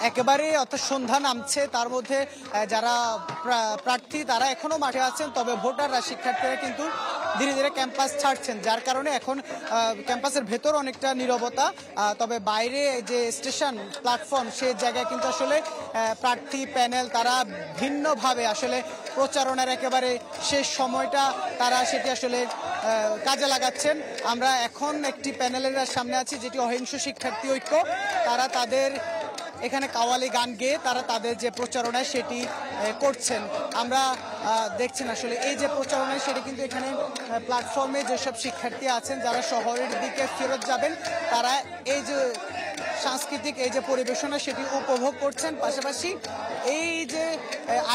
একেবারে অর্থাৎ সন্ধ্যা নামছে, তার মধ্যে যারা প্রার্থী তারা এখনো মাঠে আছেন, তবে ভোটাররা শিক্ষার্থীরা কিন্তু ধীরে ধীরে ক্যাম্পাস ছাড়ছেন, যার কারণে এখন ক্যাম্পাসের ভেতর অনেকটা নীরবতা। তবে বাইরে যে স্টেশন প্ল্যাটফর্ম সে জায়গায় কিন্তু আসলে প্রার্থী প্যানেল তারা ভিন্নভাবে আসলে প্রচারণার একেবারে শেষ সময়টা তারা সেটি আসলে কাজে লাগাচ্ছেন। আমরা এখন একটি প্যানেলের সামনে আছি, যেটি অহিংস শিক্ষার্থী ঐক্য। তারা তাদের এখানে কাওয়ালি গান গেয়ে তারা তাদের যে প্রচারণা সেটি করছেন। আমরা দেখছেন আসলে এই যে প্রচারণা সেটি কিন্তু এখানে প্ল্যাটফর্মে যেসব শিক্ষার্থী আছেন যারা শহরের দিকে ফেরত যাবেন, তারা এই যে সাংস্কৃতিক এই যে পরিবেশনা সেটি উপভোগ করছেন। পাশাপাশি এই যে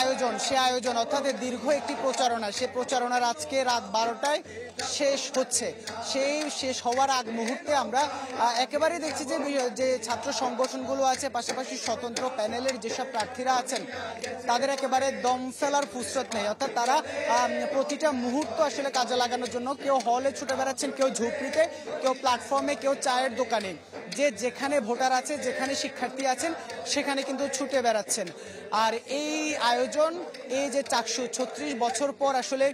আয়োজন, সে আয়োজন অর্থাৎ দীর্ঘ একটি প্রচারণা, সে প্রচারণার আজকে রাত 12টায় শেষ হচ্ছে। সেই শেষ হওয়ার আগ মুহূর্তে আমরা একেবারেই দেখছি যে ছাত্র সংগঠনগুলো আছে, পাশাপাশি স্বতন্ত্র প্যানেলের যেসব প্রার্থীরা আছেন তাদের একেবারে দম ফেলার ফুরসত নেই, অর্থাৎ তারা প্রতিটা মুহূর্ত আসলে কাজে লাগানোর জন্য কেউ হলে ছুটে বেড়াচ্ছেন, কেউ ঝুপড়িতে, কেউ প্ল্যাটফর্মে, কেউ চায়ের দোকানে, যে যেখানে ভোটার আছে, যেখানে শিক্ষার্থী আছেন সেখানে কিন্তু ছুটে বেড়াচ্ছেন। আর এই আয়োজন, এই যে চাকসু 36 বছর পর আসলে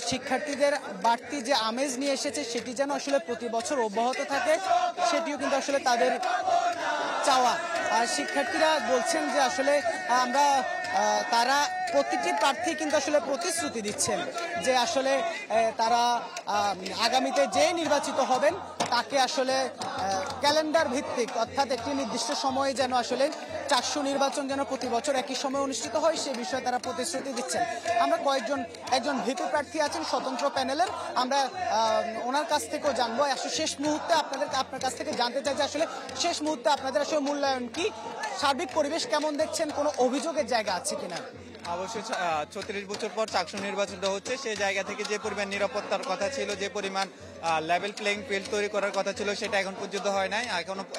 শিক্ষার্থীদের বাড়তি যে আমেজ নিয়ে এসেছে সেটি যেন আসলে প্রতি বছর অব্যাহত থাকে, সেটিও কিন্তু আসলে তাদের চাওয়া। আর শিক্ষার্থীরা বলছেন যে আসলে আমরা তারা প্রতিটি প্রার্থী কিন্তু আসলে প্রতিশ্রুতি দিচ্ছেন যে আসলে তারা আগামীতে যে নির্বাচিত হবেন তাকে আসলে ক্যালেন্ডার ভিত্তিক অর্থাৎ একটি নির্দিষ্ট সময়ে যেন আসলে চাকসু নির্বাচন যেন প্রতি বছর একই সময় অনুষ্ঠিত হয় সে বিষয়ে তারা প্রতিশ্রুতি দিচ্ছেন। আমরা একজন ভিপি প্রার্থী আছেন স্বতন্ত্র প্যানেলের, আমরা ওনার কাছ থেকেও জানবো আসলে শেষ মুহূর্তে আপনার কাছ থেকে জানতে চাই যে আসলে শেষ মুহূর্তে আপনাদের আসলে মূল্যায়ন কি, সার্বিক পরিবেশ কেমন দেখছেন, কোনো অভিযোগের জায়গা আছে কিনা? অবশ্যই 36 বছর পর চাকসু নির্বাচিত হচ্ছে, সেই জায়গা থেকে যে পরিমাণ নিরাপত্তার কথা ছিল, যে পরিমাণ লেভেল প্লেইং ফিল্ড তৈরি করার কথা ছিল সেটা এখন পর্যন্ত হয় নাই।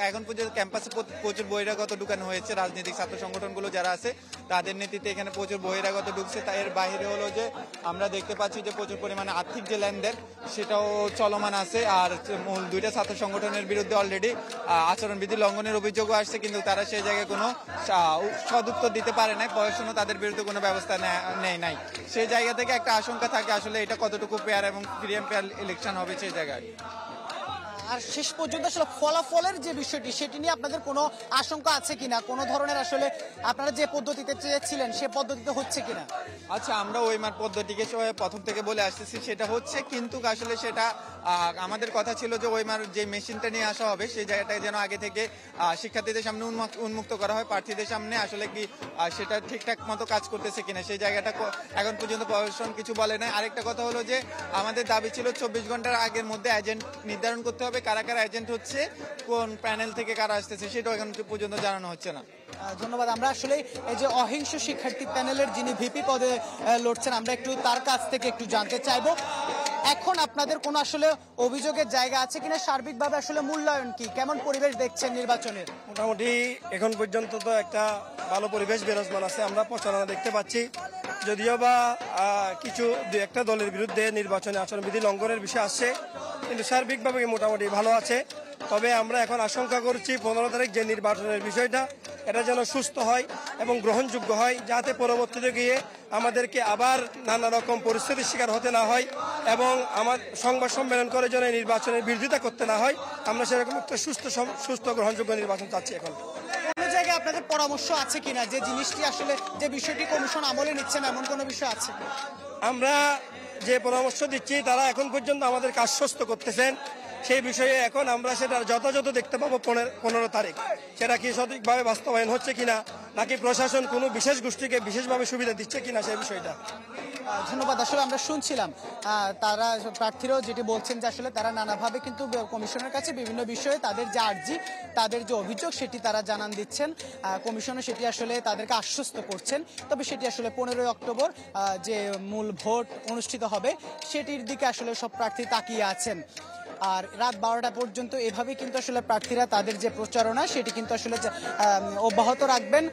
এখন পর্যন্ত ক্যাম্পাসে প্রচুর বহিরাগত ঢুকানো হয়েছে, রাজনৈতিক ছাত্র সংগঠনগুলো যারা আছে তাদের নেতৃত্বে এখানে প্রচুর বহিরাগত ঢুকছে। এর বাইরে হলো যে আমরা দেখতে পাচ্ছি যে প্রচুর পরিমাণে আর্থিক যে লেনদেন সেটাও চলমান আছে। আর মূল দুইটা ছাত্র সংগঠনের বিরুদ্ধে অলরেডি আচরণবিধি লঙ্ঘনের অভিযোগও আসছে, কিন্তু তারা সেই জায়গায় কোনো সদুত্তর দিতে পারে নাই, প্রশাসনও তাদের বিরুদ্ধে কোনো ব্যবস্থা নেয় নাই। সেই জায়গা থেকে একটা আশঙ্কা থাকে আসলে এটা কতটুকু ফেয়ার এবং ফ্রি এন্ড ফেয়ার ইলেকশন হবে সেই জায়গায়। আর শেষ পর্যন্ত আসলে ফলাফলের যে বিষয়টি সেটি নিয়ে আপনাদের কোনো আশঙ্কা আছে কিনা, কোনো ধরনের আসলে আপনারা যে পদ্ধতিতে চেয়েছিলেন সে পদ্ধতিতে হচ্ছে কিনা? আচ্ছা, আমরা ওইমার পদ্ধতিকে প্রথম থেকে বলে আসতেছি সেটা হচ্ছে, কিন্তু আসলে সেটা আমাদের কথা ছিল যে ওইমার যে মেশিনটা নিয়ে আসা হবে সেই জায়গাটায় যেন আগে থেকে শিক্ষার্থীদের সামনে উন্মুক্ত করা হয়, প্রার্থীদের সামনে আসলে কি সেটা ঠিকঠাক মতো কাজ করতেছে কিনা সেই জায়গাটা এখন পর্যন্ত প্রশাসন কিছু বলে নাই। আরেকটা কথা হলো যে আমাদের দাবি ছিল 24 ঘন্টার আগের মধ্যে এজেন্ট নির্ধারণ করতে হবে, কারা কারা এজেন্ট হচ্ছে, কোন প্যানেল থেকে কারা আসতেছে সেটাও এখন পর্যন্ত জানানো হচ্ছে না। ধন্যবাদ। আমরা আসলে এই যে অহিংস শিক্ষার্থী প্যানেলের যিনি ভিপি পদে লড়ছেন আমরা একটু তার কাছ থেকে একটু জানতে চাইবো, এখন আপনাদের কোনো আসলে অভিযোগের জায়গা আছে কিনা, সার্বিকভাবে আসলে মূল্যায়ন কি, কেমন পরিবেশ দেখছেন নির্বাচনের? মোটামুটি এখন পর্যন্ত তো একটা ভালো পরিবেশ বিরাজমান আছে, আমরা প্রচারণা দেখতে পাচ্ছি, যদিও বা কিছু দু একটা দলের বিরুদ্ধে নির্বাচনে আচরণবিধি লঙ্ঘনের বিষয় আসছে, কিন্তু সার্বিকভাবে মোটামুটি ভালো আছে। তবে আমরা এখন আশঙ্কা করছি 15 তারিখ যে নির্বাচনের বিষয়টা এটা যেন সুস্থ হয় এবং গ্রহণযোগ্য হয়, যাতে পরবর্তীতে গিয়ে আমাদেরকে আবার নানা রকম পরিস্থিতির শিকার হতে না হয় এবং আমার সংবাদ সম্মেলন করে যেন নির্বাচনের বিরোধিতা করতে না হয়। আমরা সেরকম একটা সুস্থ গ্রহণযোগ্য নির্বাচন চাচ্ছি। এখন কোনো জায়গায় আপনাদের পরামর্শ আছে কিনা যে জিনিসটি আসলে যে বিষয়টি কমিশন আমলে নিচ্ছেন এমন কোনো বিষয় আছে? আমরা যে পরামর্শ দিচ্ছি তারা এখন পর্যন্ত আমাদের কাজ সুস্থ করতেছেন, সেই বিষয়ে এখন আমরা সেটা যথাযথ দেখতে পাবো 15 তারিখ, সেটা কি সঠিকভাবে বাস্তবায়ন হচ্ছে কিনা, নাকি প্রশাসন কোনো বিশেষ গোষ্ঠীকে বিশেষভাবে সুবিধা দিচ্ছে কিনা সেই বিষয়টা। ধন্যবাদ। আসলে আমরা শুনছিলাম তারা প্রার্থীরাও যেটি বলছেন যে আসলে তারা নানাভাবে কিন্তু কমিশনের কাছে বিভিন্ন বিষয়ে তাদের যে আর্জি, তাদের যে অভিযোগ সেটি তারা জানান দিচ্ছেন, কমিশনে সেটি আসলে তাদেরকে আশ্বস্ত করছেন। তবে সেটি আসলে 15 অক্টোবর যে মূল ভোট অনুষ্ঠিত হবে সেটির দিকে আসলে সব প্রার্থী তাকিয়ে আছেন। আর রাত 12টা পর্যন্ত এভাবে কিন্তু আসলে প্রার্থীরা তাদের যে প্রচারণা সেটি কিন্তু আসলে অব্যাহত রাখবেন।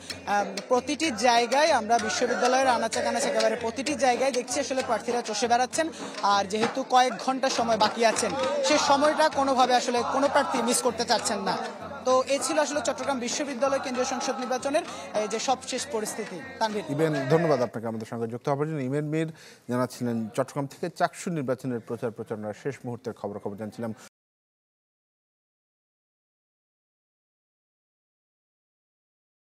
প্রতিটি জায়গায় আমরা বিশ্ববিদ্যালয়ের আনাচে কানাচে একেবারে প্রতিটি জায়গায় দেখছি আসলে প্রার্থীরা চষে বেড়াচ্ছেন। আর যেহেতু কয়েক ঘন্টা সময় বাকি আছেন সে সময়টা কোনোভাবে আসলে কোনো প্রার্থী মিস করতে চাচ্ছেন না। তো এই ছিল আসলে চট্টগ্রাম বিশ্ববিদ্যালয় কেন্দ্রীয় সংসদ নির্বাচনের এই যে সবশেষ পরিস্থিতি। তানভীর। ইমেন, ধন্যবাদ আপনাকে আমাদের সঙ্গে যুক্ত হওয়ার জন্য। ইমেন মীর জানাচ্ছিলেন চট্টগ্রাম থেকে চাকসু নির্বাচনের প্রচারণার শেষ মুহূর্তের খবর জানছিলাম।